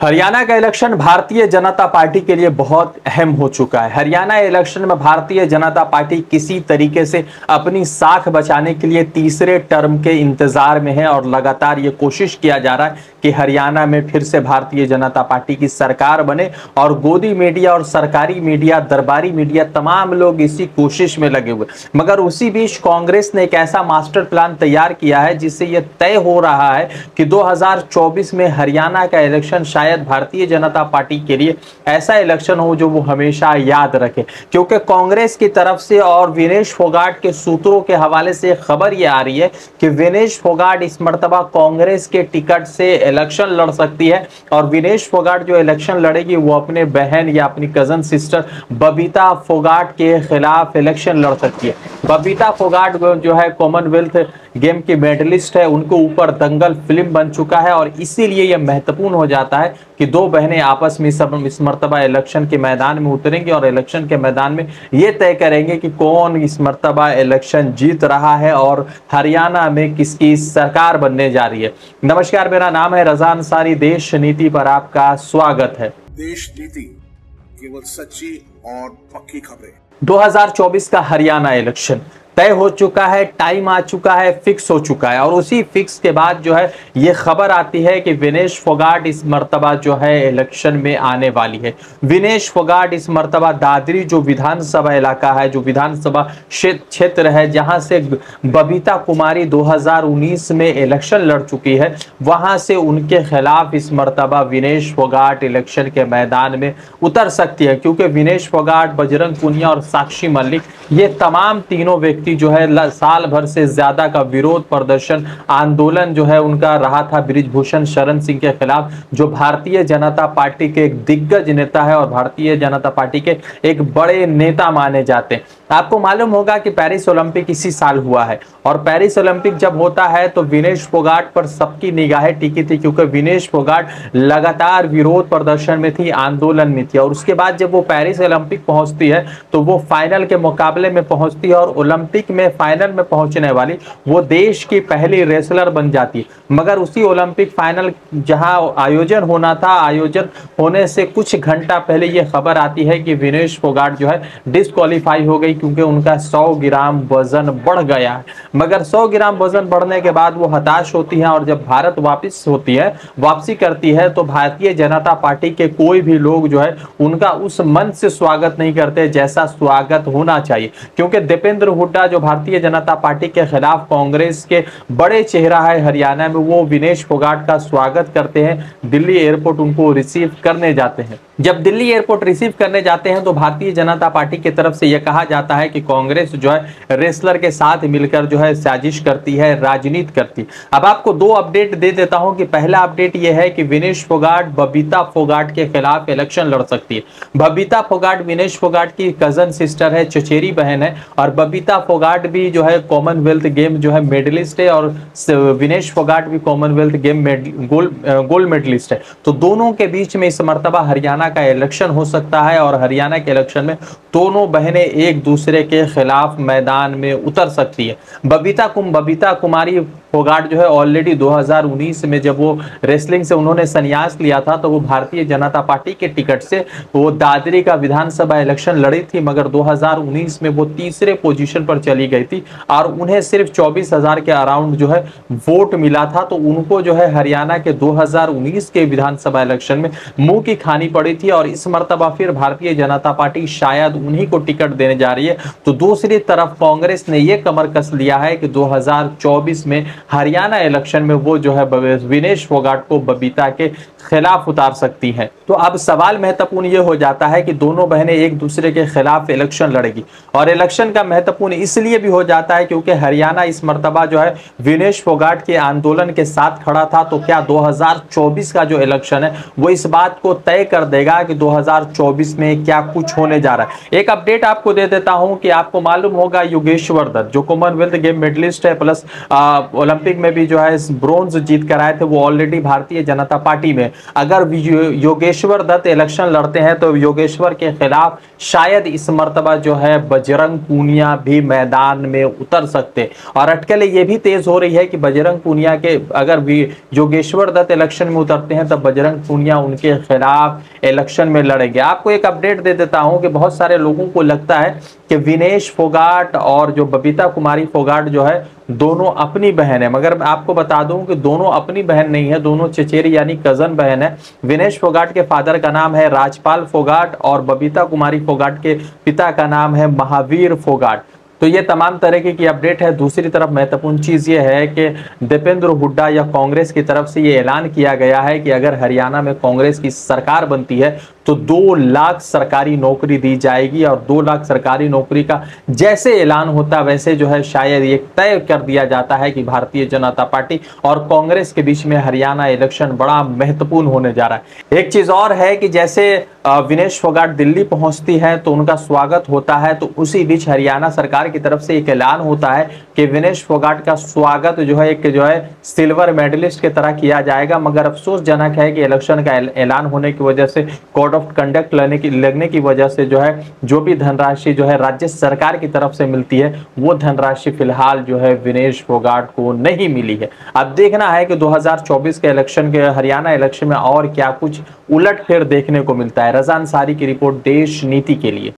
हरियाणा का election Bharatiya Janata party के लिए बहुत अहम हो चुका है। हरियाणा इलेक्शन में भारतीय जनता पार्टी किसी तरीके से अपनी साख बचाने के लिए तीसरे टर्म के इंतजार में है और लगातार ये कोशिश किया जा रहा है कि हरियाणा में फिर से भारतीय जनता पार्टी की सरकार बने। और गोदी मीडिया और सरकारी मीडिया, दरबारी मीडिया, तमाम लोग इसी कोशिश में लगे हुए। मगर उसी बीच कांग्रेस ने एक ऐसा मास्टर प्लान तैयार किया है जिससे यह तय हो रहा है कि 2024 में हरियाणा का इलेक्शन शायद भारतीय जनता पार्टी के लिए ऐसा इलेक्शन हो जो वो हमेशा याद रखे। क्योंकि कांग्रेस की तरफ से और विनेश फोगाट के सूत्रों के हवाले से खबर ये आ रही है कि विनेश फोगाट इस मर्तबा कांग्रेस के टिकट से इलेक्शन लड़ सकती है। और विनेश फोगाट जो इलेक्शन लड़ेगी वो अपने बहन या अपनी कजन सिस्टर बबीता फोगाट के खिलाफ इलेक्शन लड़ सकती है। बबीता फोगाट जो है कॉमनवेल्थ गेम की मेडलिस्ट है, उनके ऊपर दंगल फिल्म बन चुका है और इसीलिए यह महत्वपूर्ण हो जाता है कि दो बहनें आपस में इस मर्तबा इलेक्शन के मैदान में उतरेंगी और इलेक्शन के मैदान में ये तय करेंगे कि कौन इस मर्तबा इलेक्शन जीत रहा है और हरियाणा में किसकी सरकार बनने जा रही है। नमस्कार, मेरा नाम है रजा अंसारी। देश नीति पर आपका स्वागत है। देश नीति, केवल सच्ची और पक्की खबरें। 2024 का हरियाणा इलेक्शन तय हो चुका है, टाइम आ चुका है, फिक्स हो चुका है। और उसी फिक्स के बाद जो है ये खबर आती है कि विनेश फोगाट इस मर्तबा जो है इलेक्शन में आने वाली है। विनेश फोगाट इस मर्तबा दादरी जो विधानसभा इलाका है, जो विधानसभा क्षेत्र है जहां से बबीता कुमारी 2019 में इलेक्शन लड़ चुकी है, वहां से उनके खिलाफ इस मर्तबा विनेश फोगाट इलेक्शन के मैदान में उतर सकती है। क्योंकि विनेश फोगाट, बजरंग पुनिया और साक्षी मलिक, ये तमाम तीनों जो है साल भर से ज्यादा का विरोध प्रदर्शन आंदोलन जो है उनका रहा था बृजभूषण शरण सिंह के खिलाफ, जो भारतीय जनता पार्टी के एक दिग्गज नेता है और भारतीय जनता पार्टी के एक बड़े नेता माने जाते हैं। आपको मालूम होगा कि पेरिस ओलंपिक इसी साल हुआ है और पेरिस ओलंपिक जब होता है तो विनेश फोगाट पर सबकी निगाहें टिकी थी, क्योंकि विनेश फोगाट लगातार विरोध प्रदर्शन में थी, आंदोलन में थी। और उसके बाद जब वो पेरिस ओलंपिक पहुंचती है तो वो फाइनल के मुकाबले में पहुंचती है और ओलंपिक में फाइनल में पहुंचने वाली वो देश की पहली रेसलर बन जाती है। मगर उसी ओलंपिक फाइनल जहां आयोजन होना था, आयोजन होने से कुछ घंटा पहले ये खबर आती है कि विनेश फोगाट जो है डिस्क्वालीफाई हो गई, क्योंकि उनका 100 ग्राम वजन बढ़ गया है। मगर 100 ग्राम वजन बढ़ने के बाद वो हताश होती है और जब भारत वापसी करती है तो भारतीय जनता पार्टी के कोई भी लोग जो है उनका उस मन से स्वागत नहीं करते जैसा स्वागत होना चाहिए। क्योंकि दीपेंद्र हुड्डा जो भारतीय जनता पार्टी के खिलाफ कांग्रेस के बड़े चेहरा है हरियाणा में, वो विनेश फोगाट का स्वागत करते हैं। दिल्ली एयरपोर्ट उनको रिसीव करने जाते हैं। जब दिल्ली एयरपोर्ट रिसीव करने जाते हैं तो भारतीय जनता पार्टी की तरफ से यह कहा जाता है कि कांग्रेस जो है रेसलर के साथ मिलकर जो है साजिश करती है, राजनीति करती। अब आपको दो अपडेट दे देता हूं कि पहला अपडेट यह है कि विनेश फोगाट बबीता फोगाट के खिलाफ इलेक्शन लड़ सकती है। बबीता फोगाट विनेश फोगाट की कजन सिस्टर है, चचेरी बहन है और बबीता फोगाट भी जो है कॉमनवेल्थ गेम जो है मेडलिस्ट है और विनेश फोगाट भी कॉमनवेल्थ गेम गोल्ड मेडलिस्ट है। तो दोनों के बीच में इस मर्तबा हरियाणा का इलेक्शन हो सकता है और हरियाणा के इलेक्शन में दोनों बहनें एक दूसरे के खिलाफ मैदान में उतर सकती है। बबीता कुमारी फोगाट जो है ऑलरेडी 2019 में जब वो रेसलिंग से उन्होंने संन्यास लिया था तो वो भारतीय जनता पार्टी के टिकट से वो दादरी का विधानसभा इलेक्शन लड़ी थी। मगर 2019 में वो तीसरे पोजीशन पर चली गई थी और उन्हें सिर्फ 24,000 के अराउंड जो है वोट मिला था। तो उनको जो है हरियाणा के 2019 के विधानसभा इलेक्शन में मुंह की खानी पड़ी थी और इस मर्तबा फिर भारतीय जनता पार्टी शायद उन्हीं को टिकट देने जा रही है। तो दूसरी तरफ कांग्रेस ने यह कमर कस लिया है कि 2024 में हरियाणा इलेक्शन में वो जो है विनेश फोगाट को बबीता के खिलाफ उतार सकती हैं। तो अब सवाल महत्वपूर्ण ये हो जाता है कि दोनों बहनें एक दूसरे के खिलाफ इलेक्शन लड़ेगी। और इलेक्शन का महत्वपूर्ण इसलिए भी हो जाता है क्योंकि हरियाणा इस मर्तबा जो है विनेश फोगाट के आंदोलन के साथ खड़ा था। तो क्या 2024 का जो इलेक्शन है वो इस बात को तय कर देगा कि 2024 में क्या कुछ होने जा रहा है। एक अपडेट आपको दे देता हूं कि आपको मालूम होगा योगेश्वर दत्त जो कॉमनवेल्थ गेम मेडलिस्ट है प्लस ओलंपिक में भी जो है ब्रोंज जीत कर आए थे, वो ऑलरेडी भारतीय जनता पार्टी में। अगर योगेश्वर दत्त इलेक्शन लड़ते हैं तो योगेश्वर के खिलाफ शायद इस मर्तबा जो है बजरंग पूनिया भी मैदान में उतर सकते। और अटकलें ये भी तेज हो रही है कि बजरंग पूनिया के अगर भी योगेश्वर दत्त इलेक्शन में उतरते हैं तब बजरंग पूनिया उनके खिलाफ इलेक्शन में लड़ेंगे। आपको एक अपडेट दे देता हूं कि बहुत सारे लोगों को लगता है कि विनेश फोगाट और जो बबीता कुमारी फोगाट जो है दोनों अपनी बहन है, मगर आपको बता दूं कि दोनों अपनी बहन नहीं है, दोनों चचेरी यानी कजन बहन है। विनेश फोगाट के फादर का नाम है राजपाल फोगाट और बबीता कुमारी फोगाट के पिता का नाम है महावीर फोगाट। तो ये तमाम तरीके की अपडेट है। दूसरी तरफ महत्वपूर्ण चीज ये है कि दीपेंद्र हुड्डा या कांग्रेस की तरफ से ये ऐलान किया गया है कि अगर हरियाणा में कांग्रेस की सरकार बनती है तो 2 लाख सरकारी नौकरी दी जाएगी। और 2 लाख सरकारी नौकरी का जैसे ऐलान होता वैसे जो है शायद ये तय कर दिया जाता है कि भारतीय जनता पार्टी और कांग्रेस के बीच में हरियाणा इलेक्शन बड़ा महत्वपूर्ण होने जा रहा है। एक चीज और है कि जैसे विनेश फोगाट दिल्ली पहुंचती है तो उनका स्वागत होता है, तो उसी बीच हरियाणा सरकार की तरफ से एक ऐलान होता है कि विनेश फोगाट का स्वागत जो है सिल्वर मेडलिस्ट की तरह किया जाएगा। मगर अफसोसजनक है कि इलेक्शन का ऐलान होने की वजह से कोड ऑफ कंडक्ट लगने की वजह से जो है जो भी धनराशि जो है राज्य सरकार की तरफ से मिलती है वो धनराशि फिलहाल जो है विनेश फोगाट को नहीं मिली है। अब देखना है कि 2024 के इलेक्शन के हरियाणा इलेक्शन में और क्या कुछ उलटफेर देखने को मिलता है। रज़ा अंसारी की रिपोर्ट देश नीति के लिए।